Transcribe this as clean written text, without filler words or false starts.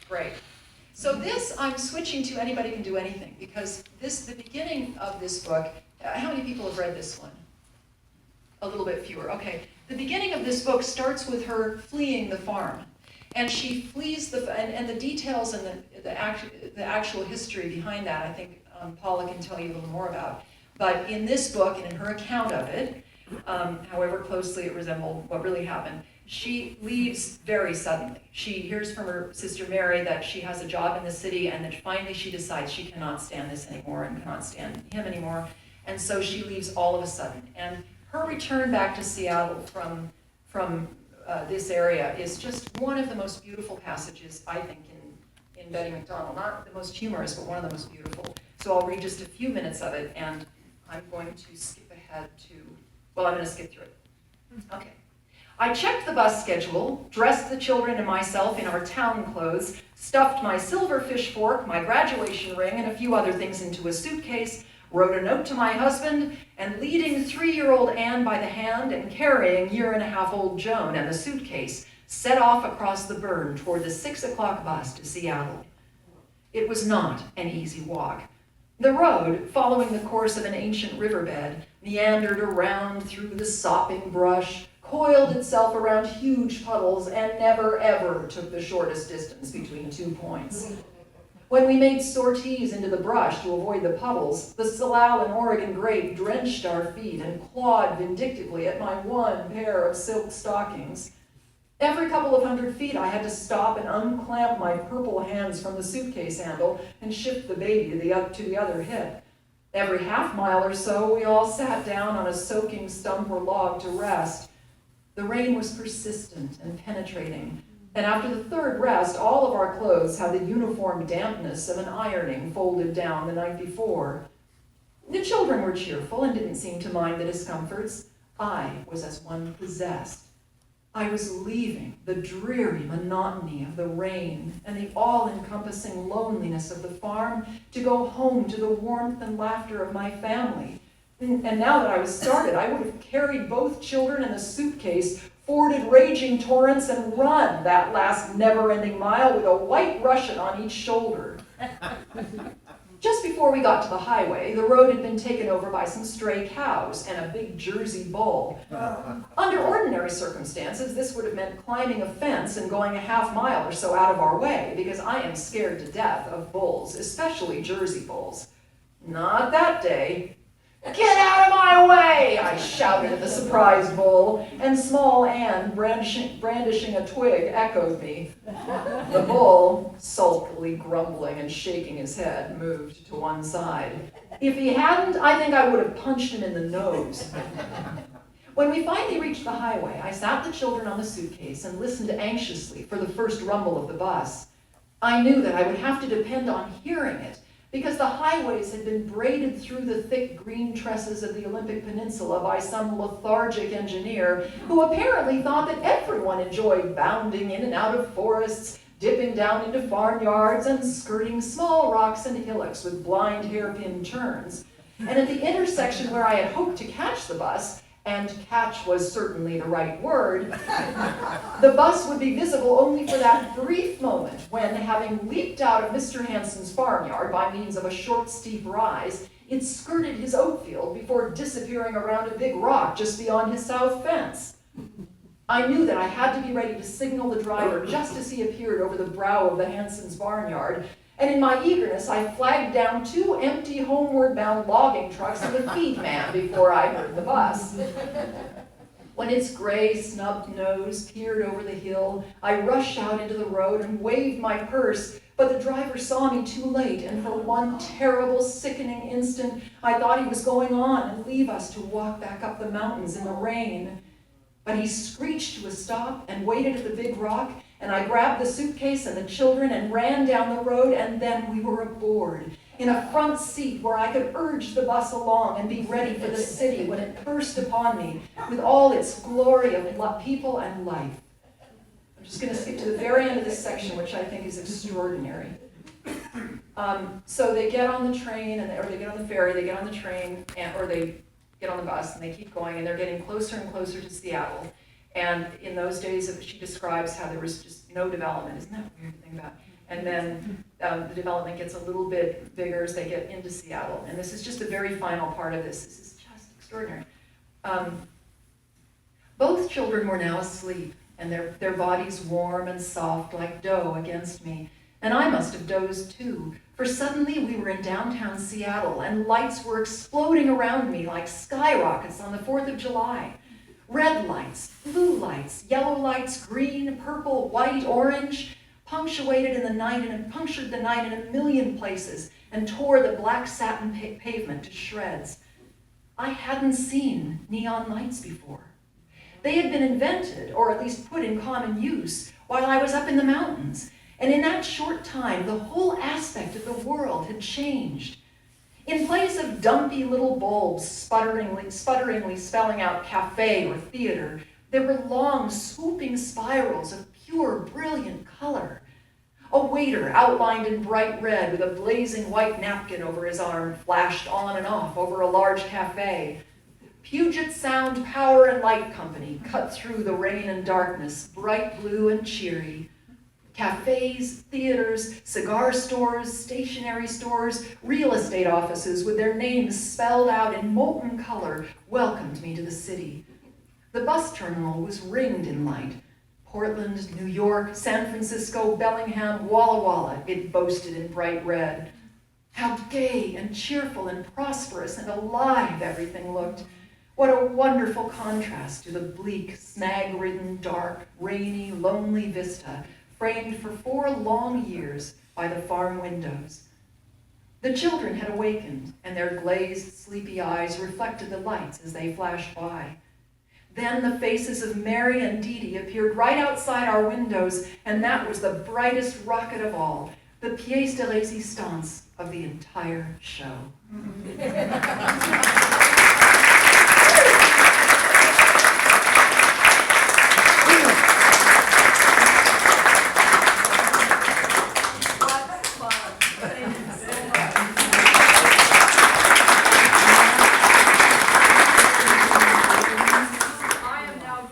Great. So this, I'm switching to Anybody Can Do Anything, because the beginning of this book, how many people have read this one? A little bit fewer, okay. The beginning of this book starts with her fleeing the farm. And she flees and the details and the actual history behind that, I think Paula can tell you a little more about. But in this book, and in her account of it, however closely it resembled what really happened, she leaves very suddenly. She hears from her sister Mary that she has a job in the city, and then finally she decides she cannot stand this anymore and cannot stand him anymore. And so she leaves all of a sudden. And her return back to Seattle from this area is just one of the most beautiful passages, I think, in Betty MacDonald. Not the most humorous, but one of the most beautiful. So I'll read just a few minutes of it, and I'm going to skip ahead to, well, I'm going to skip through it. Okay. I checked the bus schedule, dressed the children and myself in our town clothes, stuffed my silverfish fork, my graduation ring, and a few other things into a suitcase, wrote a note to my husband, and leading 3-year-old Anne by the hand and carrying 1.5-year-old Joan and the suitcase, set off across the burn toward the 6 o'clock bus to Seattle. It was not an easy walk. The road, following the course of an ancient riverbed, meandered around through the sopping brush, coiled itself around huge puddles, and never ever took the shortest distance between 2 points. When we made sorties into the brush to avoid the puddles, the Salal and Oregon grape drenched our feet and clawed vindictively at my one pair of silk stockings. Every couple of 100 feet, I had to stop and unclamp my purple hands from the suitcase handle and shift the baby to the other hip. Every half-mile or so, we all sat down on a soaking stump or log to rest. The rain was persistent and penetrating, and after the third rest, all of our clothes had the uniform dampness of an ironing folded down the night before. The children were cheerful and didn't seem to mind the discomforts. I was as one possessed. I was leaving the dreary monotony of the rain and the all-encompassing loneliness of the farm to go home to the warmth and laughter of my family. And now that I was started, I would have carried both children in the suitcase, forded raging torrents, and run that last never-ending mile with a white Russian on each shoulder. Just before we got to the highway, the road had been taken over by some stray cows and a big Jersey bull. Under ordinary circumstances, this would have meant climbing a fence and going a half-mile or so out of our way, because I am scared to death of bulls, especially Jersey bulls. Not that day. "Get out of my way!" I shouted at the surprised bull, and small Anne, brandishing a twig, echoed me. The bull, sulkily grumbling and shaking his head, moved to one side. If he hadn't, I think I would have punched him in the nose. When we finally reached the highway, I sat the children on the suitcase and listened anxiously for the first rumble of the bus. I knew that I would have to depend on hearing it, because the highways had been braided through the thick green tresses of the Olympic Peninsula by some lethargic engineer who apparently thought that everyone enjoyed bounding in and out of forests, dipping down into farmyards, and skirting small rocks and hillocks with blind hairpin turns. And at the intersection where I had hoped to catch the bus, and catch was certainly the right word, the bus would be visible only for that brief moment when, having leaped out of Mr. Hanson's farmyard by means of a short, steep rise, it skirted his oat field before disappearing around a big rock just beyond his south fence. I knew that I had to be ready to signal the driver just as he appeared over the brow of the Hanson's barnyard, and in my eagerness, I flagged down 2 empty homeward-bound logging trucks and a feed man before I heard the bus. When its gray, snubbed nose peered over the hill, I rushed out into the road and waved my purse, but the driver saw me too late, and for one terrible, sickening instant, I thought he was going on and leave us to walk back up the mountains in the rain. But he screeched to a stop and waited at the big rock, and I grabbed the suitcase and the children and ran down the road, and then we were aboard, in a front seat where I could urge the bus along and be ready for the city when it burst upon me with all its glory of people and life. I'm just going to skip to the very end of this section, which I think is extraordinary. So they get on the train, or they get on the ferry, they get on the train, or they get on the bus, and they keep going, and they're getting closer and closer to Seattle. And in those days, she describes how there was just no development. Isn't that a weird thing about? And then the development gets a little bit bigger as they get into Seattle. And this is just the very final part of this. This is just extraordinary. Both children were now asleep, and their bodies warm and soft like dough against me. And I must have dozed too, for suddenly we were in downtown Seattle, and lights were exploding around me like skyrockets on the 4th of July. Red lights, blue lights, yellow lights, green, purple, white, orange, punctured the night in a million places and tore the black satin pavement to shreds. I hadn't seen neon lights before. They had been invented, or at least put in common use, while I was up in the mountains. And in that short time, the whole aspect of the world had changed. In place of dumpy little bulbs sputteringly spelling out cafe or theater, there were long, swooping spirals of pure, brilliant color. A waiter outlined in bright red with a blazing white napkin over his arm flashed on and off over a large cafe. Puget Sound Power and Light Company cut through the rain and darkness, bright blue and cheery. Cafes, theaters, cigar stores, stationery stores, real estate offices with their names spelled out in molten color welcomed me to the city. The bus terminal was ringed in light. Portland, New York, San Francisco, Bellingham, Walla Walla, it boasted in bright red. How gay and cheerful and prosperous and alive everything looked. What a wonderful contrast to the bleak, snag-ridden, dark, rainy, lonely vista framed for 4 long years by the farm windows. The children had awakened, and their glazed, sleepy eyes reflected the lights as they flashed by. Then the faces of Mary and Dee Dee appeared right outside our windows, and that was the brightest rocket of all, the pièce de résistance of the entire show.